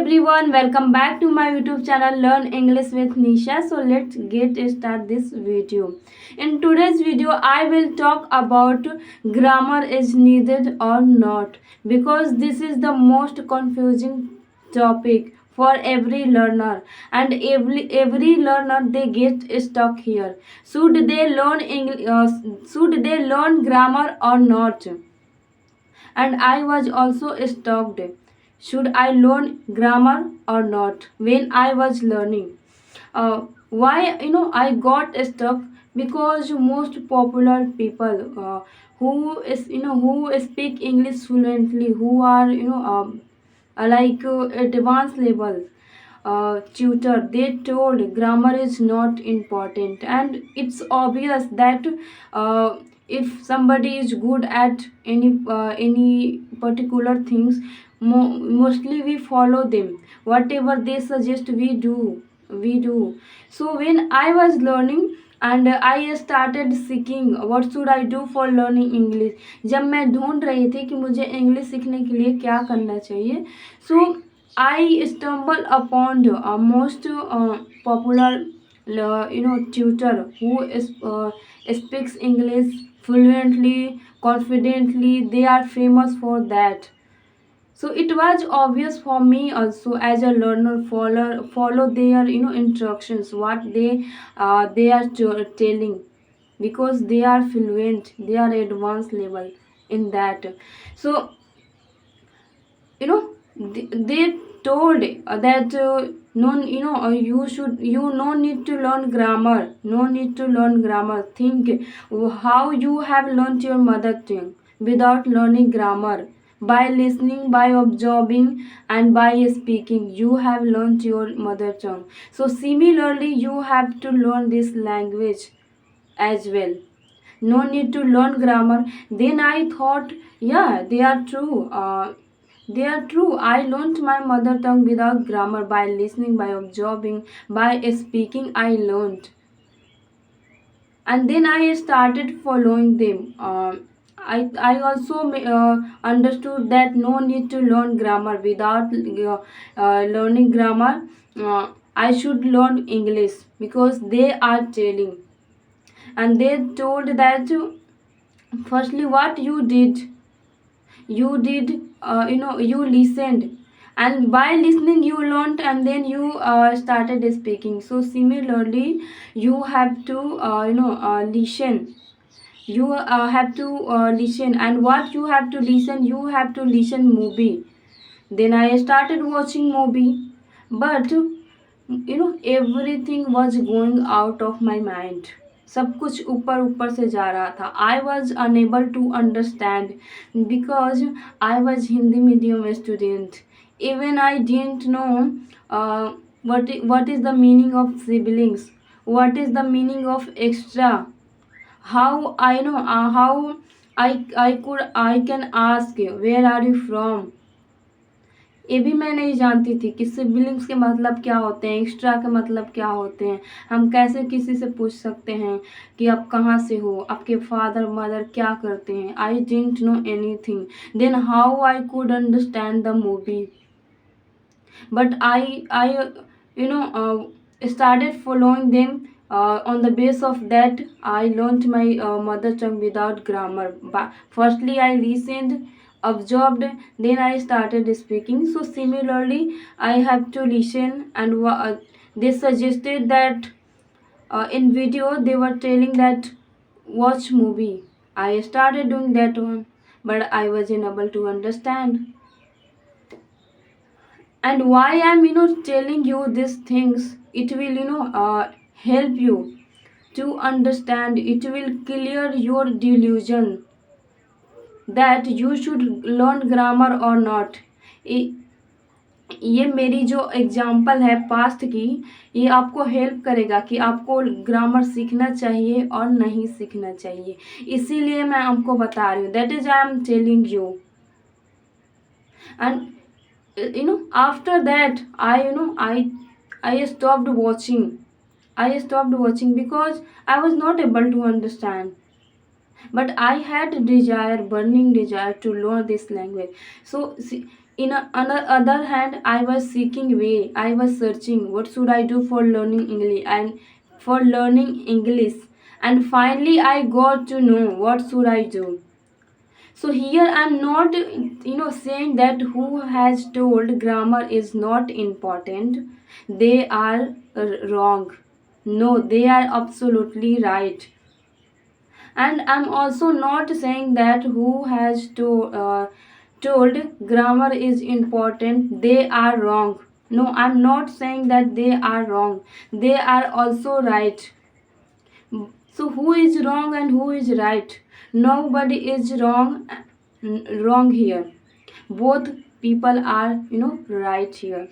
everyone, welcome back to my YouTube channel Learn English with Nisha. So let's get start this video. In today's video, I will talk about grammar is needed or not, because this is the most confusing topic for every learner, and every learner they get stuck here. Should they learn grammar or not? And I was also stuck. Should I learn grammar or not when I was learning? Why I got stuck? Because most popular people who speak English fluently, who are like advanced level tutor, they told grammar is not important, and it's obvious that uh, if somebody is good at any particular things, mostly we follow them. Whatever they suggest, we do. So when I was learning, and I started seeking what should I do for learning English, जब मैं ढूंढ रही थी कि मुझे English सीखने के लिए क्या करना चाहिए, so I stumbled upon a most popular tutor who speaks English fluently, confidently. They are famous for that. So it was obvious for me also as a learner, follow their instructions, what they are telling, because they are fluent, they are advanced level in that. So they told that no, you no need to learn grammar, no need to learn grammar. Think how you have learned your mother tongue without learning grammar. By listening, by observing, and by speaking, you have learned your mother tongue. So similarly, you have to learn this language as well. No need to learn grammar. Then I thought, yeah, they are true. They are true. I learned my mother tongue without grammar. By listening, by observing, by speaking, I learned. And then I started following them. I also understood that no need to learn grammar. Without learning grammar, I should learn English, because they are telling. And they told that firstly, what you did, you listened, and by listening you learned, and then you started speaking. So similarly, you have to listen. You have to listen. And what you have to listen? You have to listen movie. Then I started watching movie, but everything was going out of my mind. सब कुछ ऊपर ऊपर से जा रहा था. I was unable to understand, because I was Hindi medium student. Even I didn't know what is the meaning of siblings, what is the meaning of extra, how I know how I can ask where are you from. ये भी मैं नहीं जानती थी कि siblings के मतलब क्या होते हैं, एक्स्ट्रा के मतलब क्या होते हैं. हम कैसे किसी से पूछ सकते हैं कि आप कहाँ से हो, आपके फादर मदर क्या करते हैं. I didn't know anything. Then how I could understand the movie. But आई started following them. On the base of that, I learned my mother tongue without grammar. But firstly, I listened, observed, then I started speaking. So similarly, I have to listen. And they suggested that in video they were telling that watch movie. I started doing that one, but I was unable to understand. And why I'm telling you these things, it will help you to understand. It will clear your delusion that you should learn grammar or not. ये मेरी जो example है past की, ये आपको help करेगा कि आपको ग्रामर सीखना चाहिए और नहीं सीखना चाहिए. इसीलिए मैं आपको बता रही हूँ. That is I am telling you. And after that, I stopped watching. I stopped watching because I was not able to understand. But I had desire, burning desire to learn this language. So see, Other hand, I was seeking way, I was searching what should I do for learning English, and finally I got to know what should I do. So here I'm not saying that who has told grammar is not important, they are wrong. No, they are absolutely right. And I'm also not saying that who has told grammar is important, they are wrong. No, I'm not saying that they are wrong, they are also right. So who is wrong and who is right? Nobody is wrong here. Both people are right here.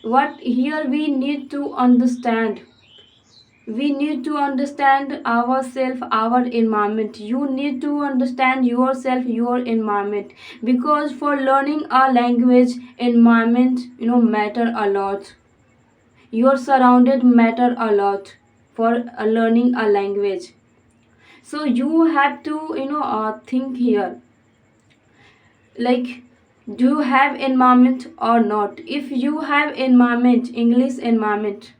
What here we need to understand, we need to understand ourselves, our environment. You need to understand yourself, your environment, because for learning a language, environment matter a lot. Your surrounded matter a lot for learning a language. So you have to think here, like, do you have environment or not? If you have environment, English environment,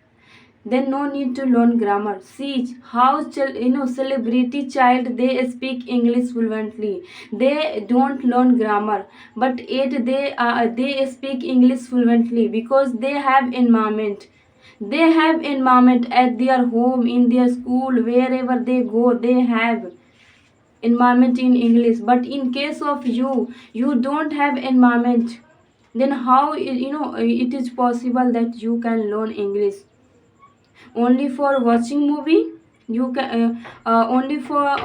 then no need to learn grammar. See how celebrity child, they speak English fluently, they don't learn grammar, but yet they speak English fluently because they have environment. They have environment at their home, in their school, wherever they go, they have environment in English. But in case of you, you don't have environment, then how it is possible that you can learn English? Only for watching movie you can only for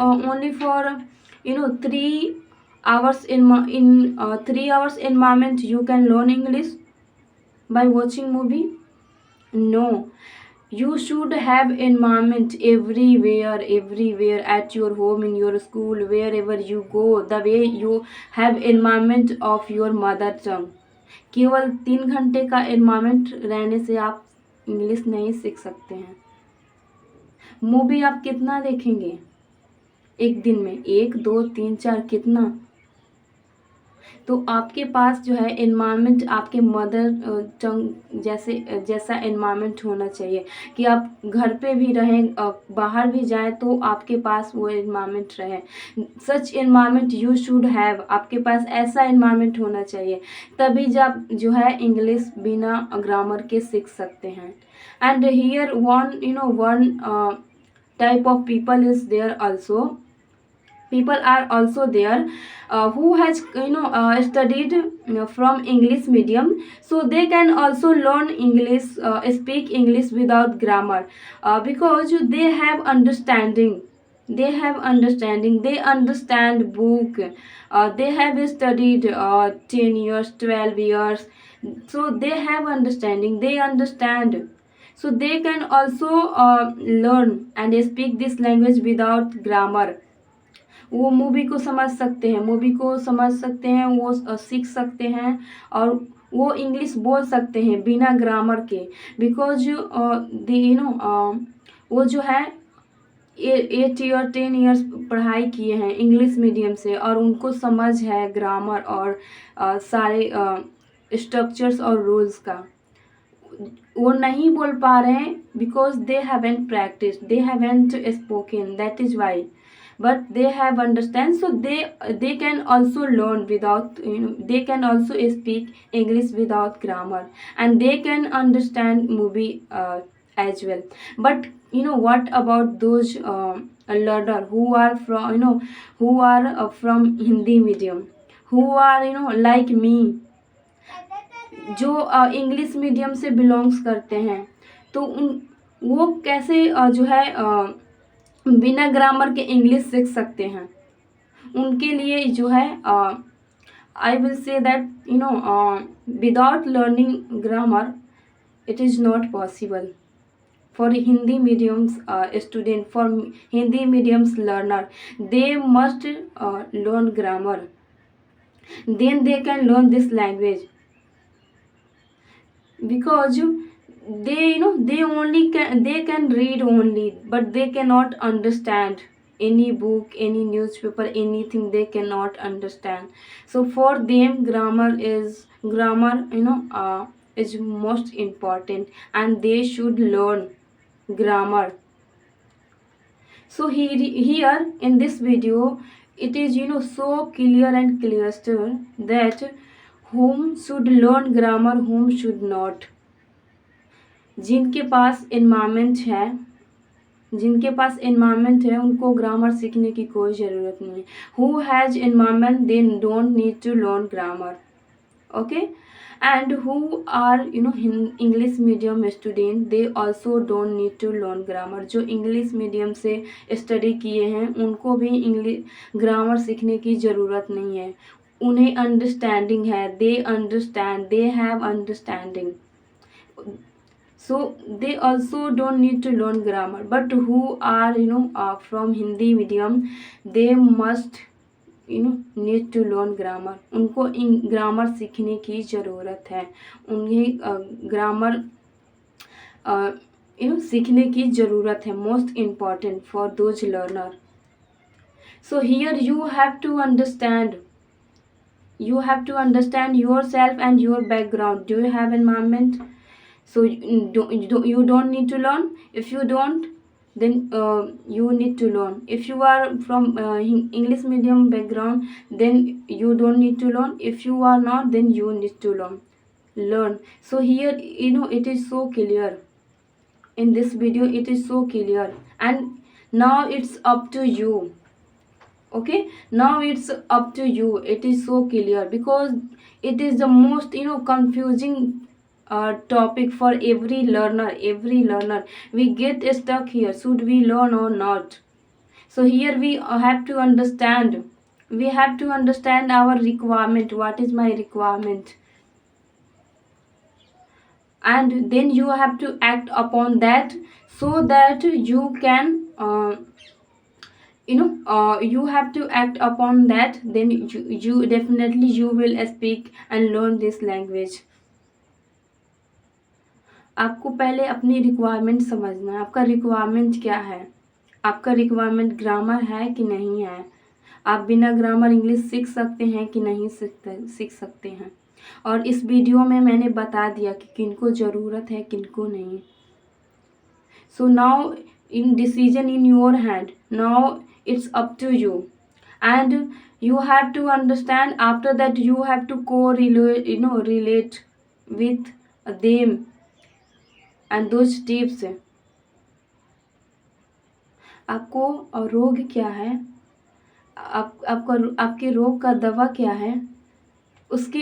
3 hours in 3 hours environment you can learn English by watching movie? No, you should have environment everywhere, at your home, in your school, wherever you go, the way you have environment of your mother tongue. केवल 3 घंटे का environment रहने से आप English नहीं सीख सकते हैं। मूवी आप कितना देखेंगे एक दिन में? 1 2 3 4 कितना? तो आपके पास जो है एनवायरनमेंट आपके मदर टंग जैसा एनवायरनमेंट होना चाहिए कि आप घर पे भी रहें, बाहर भी जाएं तो आपके पास वो एनवायरनमेंट रहे। सच एनवायरनमेंट यू शुड हैव, आपके पास ऐसा एनवायरनमेंट होना चाहिए, तभी जब जो है इंग्लिश बिना ग्रामर के सीख सकते हैं। And here one type of people is there also. People are also there who has studied from English medium, so they can also learn English, speak English without grammar, because they have understanding, they understand book, they have studied 10 years 12 years, so they have understanding, they understand, so they can also learn and speak this language without grammar. वो movie को समझ सकते हैं, वो सीख सकते हैं और वो इंग्लिश बोल सकते हैं बिना ग्रामर के, बिकॉज वो जो है 8 ईयर 10 ईयर्स पढ़ाई किए हैं इंग्लिश मीडियम से और उनको समझ है ग्रामर और सारे स्ट्रक्चर्स और रूल्स का। वो नहीं बोल पा रहे हैं because they haven't practice, they haven't spoken, that is why, but they have understand, so they can also learn without they can also speak English without grammar, and they can understand movie as well. But what about those learner who are from from Hindi medium, who are like me, जो English medium से belongs करते हैं, तो वो कैसे जो है बिना ग्रामर के इंग्लिश सीख सकते हैं? उनके लिए जो है I will say that without learning grammar it is not possible for Hindi mediums student, for Hindi mediums learner, they must learn grammar, then they can learn this language, because they they can read only, but they cannot understand. any book, any newspaper, anything they cannot understand. So for them grammar is most important, and they should learn grammar. So here in this video, it is so clear and clear that whom should learn grammar, whom should not. जिनके पास environment है उनको grammar सीखने की कोई ज़रूरत नहीं है. Who has environment they don't need to learn grammar. Okay. And who are English medium student, they also don't need to learn grammar. जो इंग्लिश मीडियम से स्टडी किए हैं उनको भी इंग्लिश ग्रामर सीखने की ज़रूरत नहीं है. उन्हें अंडरस्टैंडिंग है, they understand, they have understanding. So they also don't need to learn grammar. But who are from Hindi medium, they must need to learn grammar. उनको ग्रामर सीखने की ज़रूरत है. उन्हें ग्रामर सीखने की ज़रूरत है. Most important for those learner. So here you have to understand yourself and your background. Do you have environment? So you don't need to learn. If you don't, then you need to learn. If you are from English medium background, then you don't need to learn. If you are not, then you need to learn. So here it is so clear. In this video it is so clear, and now it's up to you. Okay, now it's up to you. It is so clear because it is the most confusing topic for every learner. We get stuck here. Should we learn or not? So here we have to understand our requirement. What is my requirement? And then you have to act upon that, so that you can you have to act upon that. Then you definitely you will speak and learn this language. आपको पहले अपनी requirement समझना है. आपका requirement क्या है? आपका requirement grammar है कि नहीं है? आप बिना ग्रामर इंग्लिश सीख सकते हैं कि नहीं सीख सकते हैं? और इस वीडियो में मैंने बता दिया कि किनको ज़रूरत है, किनको नहीं. So now in decision in your hand. Now it's up to you, and you have to understand. After that you have to relate with them and those tips. आपको रोग क्या है, आपके रोग का दवा क्या है, उसके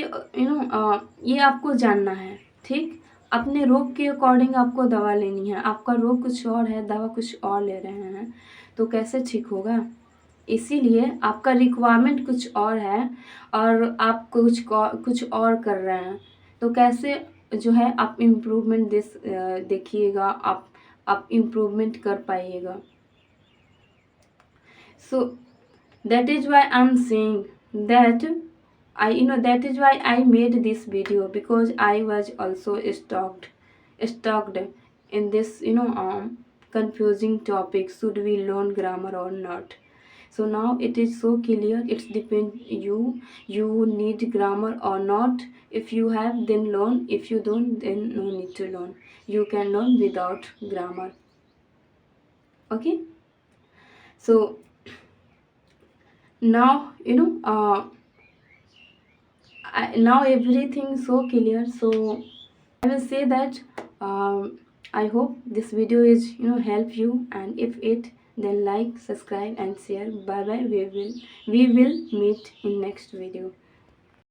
ये आपको जानना है. ठीक, अपने रोग के अकॉर्डिंग आपको दवा लेनी है. आपका रोग कुछ और है, दवा कुछ और ले रहे हैं, तो कैसे ठीक होगा? इसीलिए आपका रिक्वायरमेंट कुछ और है और आप कुछ और कर रहे हैं, तो कैसे जो है आप इम्प्रूवमेंट देखिएगा, आप इम्प्रूवमेंट कर पाइएगा. So that is why I am saying that that is why I made this video, because I was also stuck in this confusing topic. Should we learn grammar or not? So now it is so clear. It's depend you need grammar or not. If you have, then learn. If you don't, then no need to learn. You can learn without grammar. Okay, so now now everything so clear. So I will say that I hope this video is help you, and if it, then like, subscribe and share. Bye bye. We will meet in next video.